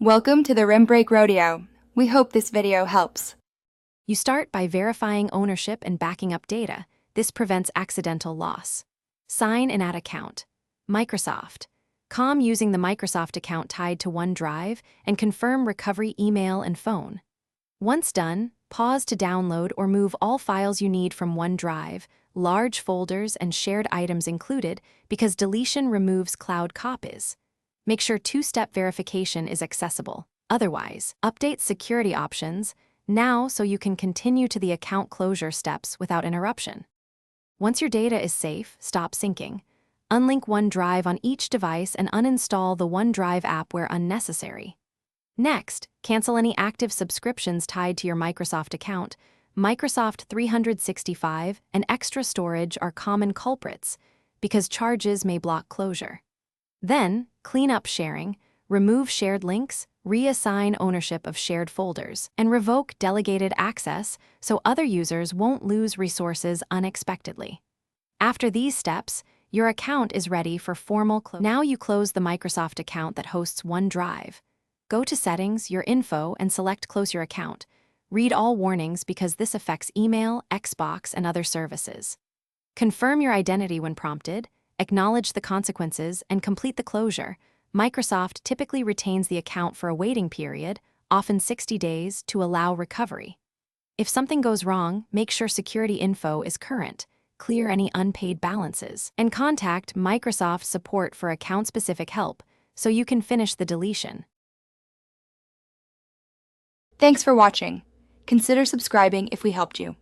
Welcome to the Rim Break Rodeo. We hope this video helps. You start by verifying ownership and backing up data. This prevents accidental loss. Sign and add account. Microsoft. Using the Microsoft account tied to OneDrive and confirm recovery email and phone. Once done, pause to download or move all files you need from OneDrive, large folders and shared items included, because deletion removes cloud copies. Make sure two-step verification is accessible. Otherwise, update security options now so you can continue to the account closure steps without interruption. Once your data is safe, stop syncing. Unlink OneDrive on each device and uninstall the OneDrive app where unnecessary. Next, cancel any active subscriptions tied to your Microsoft account. Microsoft 365 and extra storage are common culprits because charges may block closure. Then, clean up sharing, remove shared links, reassign ownership of shared folders, and revoke delegated access so other users won't lose resources unexpectedly. After these steps, your account is ready for formal closure. Now you close the Microsoft account that hosts OneDrive. Go to Settings, Your Info, and select Close Your Account. Read all warnings because this affects email, Xbox, and other services. Confirm your identity when prompted, acknowledge the consequences, and complete the closure. Microsoft typically retains the account for a waiting period, often 60 days, to allow recovery. If something goes wrong, make sure security info is current, clear any unpaid balances, and contact Microsoft support for account-specific help so you can finish the deletion. Thanks for watching. Consider subscribing if we helped you.